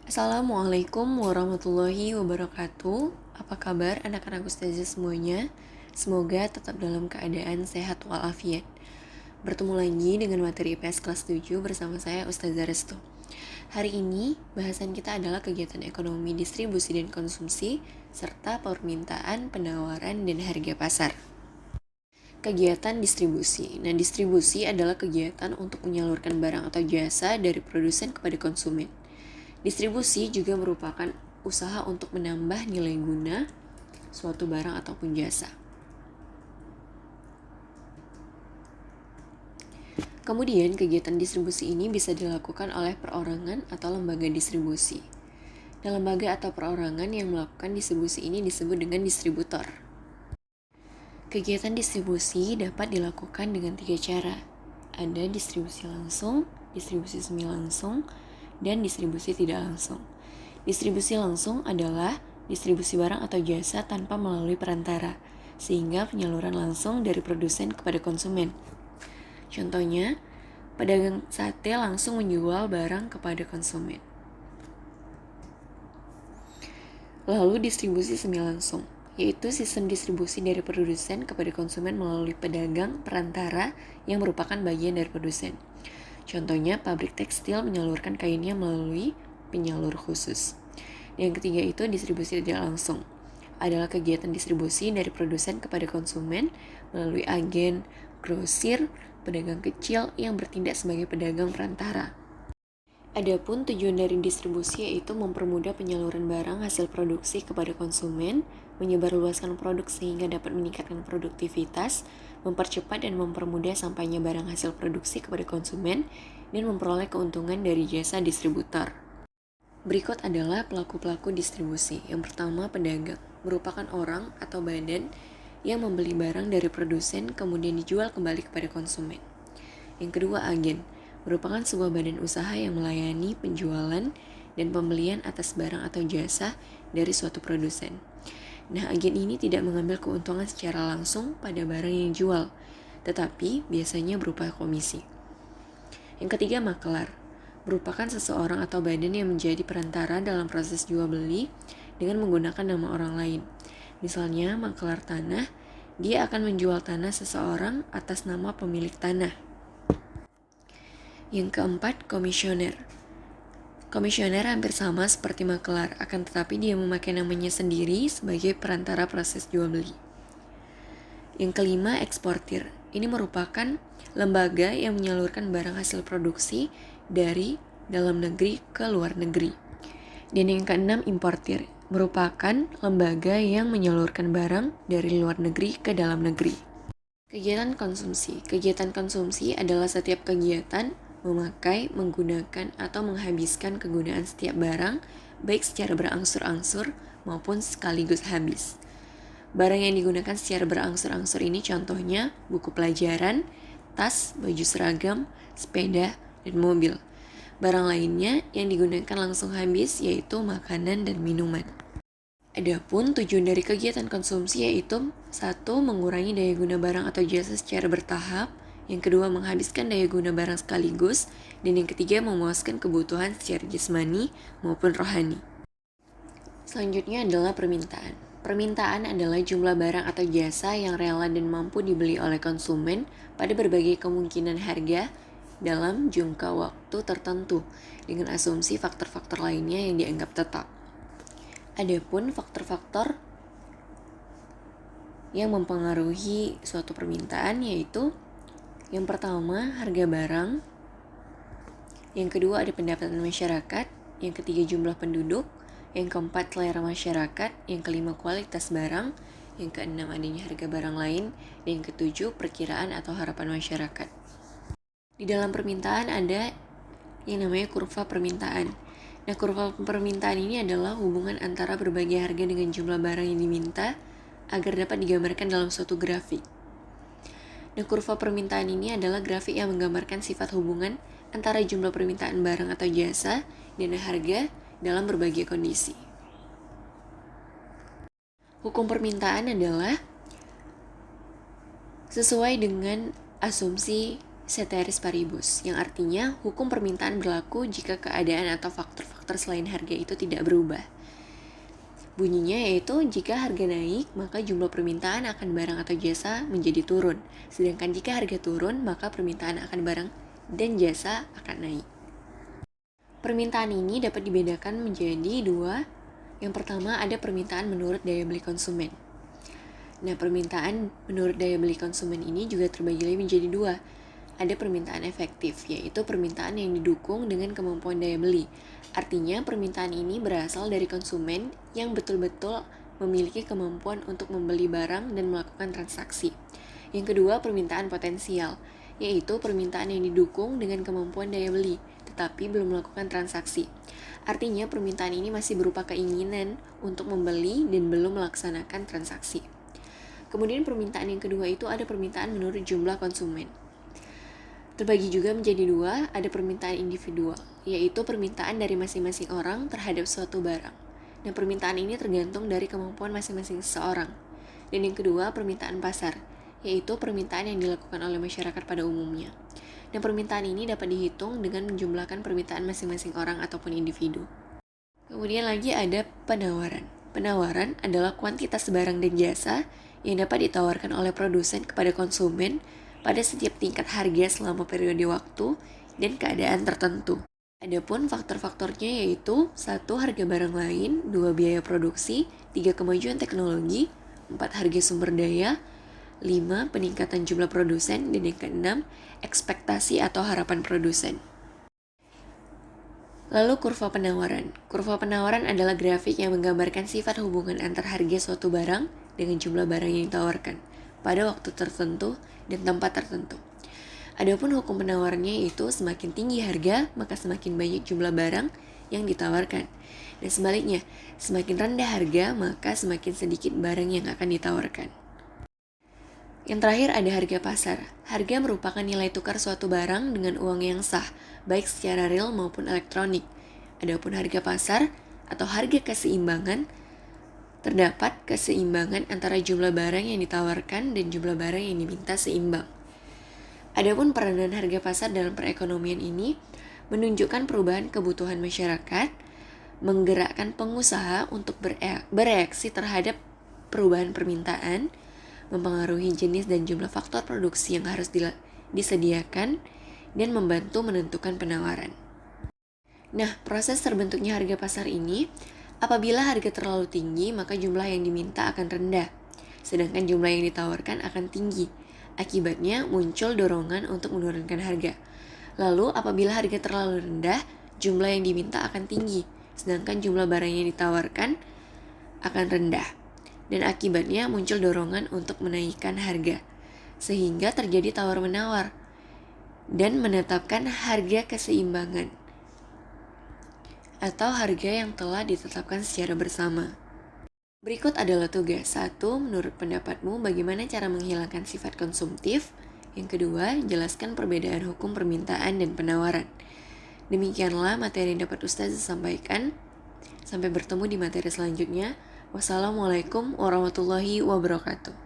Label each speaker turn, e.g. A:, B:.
A: Assalamualaikum warahmatullahi wabarakatuh. Apa kabar anak-anak ustazah semuanya? Semoga tetap dalam keadaan sehat walafiat. Bertemu lagi dengan materi IPS kelas 7 bersama saya Ustazah Restu. Hari ini bahasan kita adalah kegiatan ekonomi distribusi dan konsumsi serta permintaan, penawaran, dan harga pasar. Kegiatan distribusi. Nah, distribusi adalah kegiatan untuk menyalurkan barang atau jasa dari produsen kepada konsumen. Distribusi juga merupakan usaha untuk menambah nilai guna suatu barang ataupun jasa. Kemudian, kegiatan distribusi ini bisa dilakukan oleh perorangan atau lembaga distribusi. Nah, lembaga atau perorangan yang melakukan distribusi ini disebut dengan distributor. Kegiatan distribusi dapat dilakukan dengan 3 cara. Ada distribusi langsung, distribusi semi langsung, dan distribusi tidak langsung. Distribusi langsung adalah distribusi barang atau jasa tanpa melalui perantara, sehingga penyaluran langsung dari produsen kepada konsumen. Contohnya, pedagang sate langsung menjual barang kepada konsumen. Lalu distribusi semi langsung, yaitu sistem distribusi dari produsen kepada konsumen melalui pedagang perantara yang merupakan bagian dari produsen. Contohnya, pabrik tekstil menyalurkan kainnya melalui penyalur khusus. Yang ketiga itu distribusi tidak langsung. Adalah kegiatan distribusi dari produsen kepada konsumen melalui agen, grosir, pedagang kecil yang bertindak sebagai pedagang perantara. Adapun tujuan dari distribusi yaitu mempermudah penyaluran barang hasil produksi kepada konsumen, menyebarluaskan produk sehingga dapat meningkatkan produktivitas, mempercepat dan mempermudah sampainya barang hasil produksi kepada konsumen, dan memperoleh keuntungan dari jasa distributor. Berikut adalah pelaku-pelaku distribusi. Yang pertama, pedagang, merupakan orang atau badan yang membeli barang dari produsen kemudian dijual kembali kepada konsumen. Yang kedua, agen, merupakan sebuah badan usaha yang melayani penjualan dan pembelian atas barang atau jasa dari suatu produsen. Nah, agen ini tidak mengambil keuntungan secara langsung pada barang yang dijual, tetapi biasanya berupa komisi. Yang ketiga, makelar, merupakan seseorang atau badan yang menjadi perantara dalam proses jual beli dengan menggunakan nama orang lain. Misalnya, makelar tanah, dia akan menjual tanah seseorang atas nama pemilik tanah. Yang keempat, komisioner. Komisioner hampir sama seperti makelar, akan tetapi dia memakai namanya sendiri sebagai perantara proses jual beli. Yang kelima, eksportir. Ini merupakan lembaga yang menyalurkan barang hasil produksi dari dalam negeri ke luar negeri. Dan yang keenam, importir. Merupakan lembaga yang menyalurkan barang dari luar negeri ke dalam negeri. Kegiatan konsumsi. Kegiatan konsumsi adalah setiap kegiatan memakai, menggunakan, atau menghabiskan kegunaan setiap barang, baik secara berangsur-angsur maupun sekaligus habis. Barang yang digunakan secara berangsur-angsur ini contohnya buku pelajaran, tas, baju seragam, sepeda, dan mobil. Barang lainnya yang digunakan langsung habis yaitu makanan dan minuman. Adapun tujuan dari kegiatan konsumsi yaitu 1. Mengurangi daya guna barang atau jasa secara bertahap, yang kedua menghabiskan daya guna barang sekaligus, dan yang ketiga memuaskan kebutuhan secara jasmani maupun rohani. Selanjutnya adalah permintaan. Permintaan adalah jumlah barang atau jasa yang rela dan mampu dibeli oleh konsumen pada berbagai kemungkinan harga dalam jangka waktu tertentu dengan asumsi faktor-faktor lainnya yang dianggap tetap. Adapun faktor-faktor yang mempengaruhi suatu permintaan yaitu yang pertama, harga barang. Yang kedua, ada pendapatan masyarakat. Yang ketiga, jumlah penduduk. Yang keempat, selera masyarakat. Yang kelima, kualitas barang. Yang keenam, adanya harga barang lain. Dan yang ketujuh, perkiraan atau harapan masyarakat. Di dalam permintaan ada yang namanya kurva permintaan. Nah, kurva permintaan ini adalah hubungan antara berbagai harga dengan jumlah barang yang diminta agar dapat digambarkan dalam suatu grafik. Nah, kurva permintaan ini adalah grafik yang menggambarkan sifat hubungan antara jumlah permintaan barang atau jasa dan harga dalam berbagai kondisi. Hukum permintaan adalah sesuai dengan asumsi ceteris paribus, yang artinya hukum permintaan berlaku jika keadaan atau faktor-faktor faktor selain harga itu tidak berubah. Bunyinya yaitu jika harga naik, maka jumlah permintaan akan barang atau jasa menjadi turun. Sedangkan jika harga turun, maka permintaan akan barang dan jasa akan naik. Permintaan ini dapat dibedakan menjadi dua. Yang pertama ada permintaan menurut daya beli konsumen. Nah, permintaan menurut daya beli konsumen ini juga terbagi lagi menjadi dua. Ada permintaan efektif, yaitu permintaan yang didukung dengan kemampuan daya beli. Artinya, permintaan ini berasal dari konsumen yang betul-betul memiliki kemampuan untuk membeli barang dan melakukan transaksi. Yang kedua, permintaan potensial, yaitu permintaan yang didukung dengan kemampuan daya beli, tetapi belum melakukan transaksi. Artinya, permintaan ini masih berupa keinginan untuk membeli dan belum melaksanakan transaksi. Kemudian permintaan yang kedua itu ada permintaan menurut jumlah konsumen. Terbagi juga menjadi dua, ada permintaan individual, yaitu permintaan dari masing-masing orang terhadap suatu barang. Dan permintaan ini tergantung dari kemampuan masing-masing seseorang. Dan yang kedua, permintaan pasar, yaitu permintaan yang dilakukan oleh masyarakat pada umumnya. Dan permintaan ini dapat dihitung dengan menjumlahkan permintaan masing-masing orang ataupun individu. Kemudian lagi ada penawaran. Penawaran adalah kuantitas barang dan jasa yang dapat ditawarkan oleh produsen kepada konsumen pada setiap tingkat harga selama periode waktu dan keadaan tertentu. Adapun faktor-faktornya yaitu 1. Harga barang lain, 2. Biaya produksi, 3. Kemajuan teknologi, 4. Harga sumber daya, 5. Peningkatan jumlah produsen, dan yang keenam, ekspektasi atau harapan produsen. Lalu kurva penawaran. Kurva penawaran adalah grafik yang menggambarkan sifat hubungan antar harga suatu barang dengan jumlah barang yang ditawarkan pada waktu tertentu dan tempat tertentu. Adapun hukum penawarannya yaitu semakin tinggi harga, maka semakin banyak jumlah barang yang ditawarkan. Dan sebaliknya, semakin rendah harga, maka semakin sedikit barang yang akan ditawarkan. Yang terakhir ada harga pasar. Harga merupakan nilai tukar suatu barang dengan uang yang sah, baik secara real maupun elektronik. Adapun harga pasar atau harga keseimbangan, terdapat keseimbangan antara jumlah barang yang ditawarkan dan jumlah barang yang diminta seimbang. Adapun peranan harga pasar dalam perekonomian ini menunjukkan perubahan kebutuhan masyarakat, menggerakkan pengusaha untuk bereaksi terhadap perubahan permintaan, mempengaruhi jenis dan jumlah faktor produksi yang harus disediakan, dan membantu menentukan penawaran. Nah, proses terbentuknya harga pasar ini, apabila harga terlalu tinggi, maka jumlah yang diminta akan rendah, sedangkan jumlah yang ditawarkan akan tinggi. Akibatnya muncul dorongan untuk menurunkan harga. Lalu apabila harga terlalu rendah, jumlah yang diminta akan tinggi, sedangkan jumlah barang yang ditawarkan akan rendah. Dan akibatnya muncul dorongan untuk menaikkan harga, sehingga terjadi tawar-menawar dan menetapkan harga keseimbangan atau harga yang telah ditetapkan secara bersama. Berikut adalah tugas. 1. Menurut pendapatmu, bagaimana cara menghilangkan sifat konsumtif? Yang kedua, jelaskan perbedaan hukum permintaan dan penawaran. Demikianlah materi yang dapat Ustazah sampaikan. Sampai bertemu di materi selanjutnya. Wassalamualaikum warahmatullahi wabarakatuh.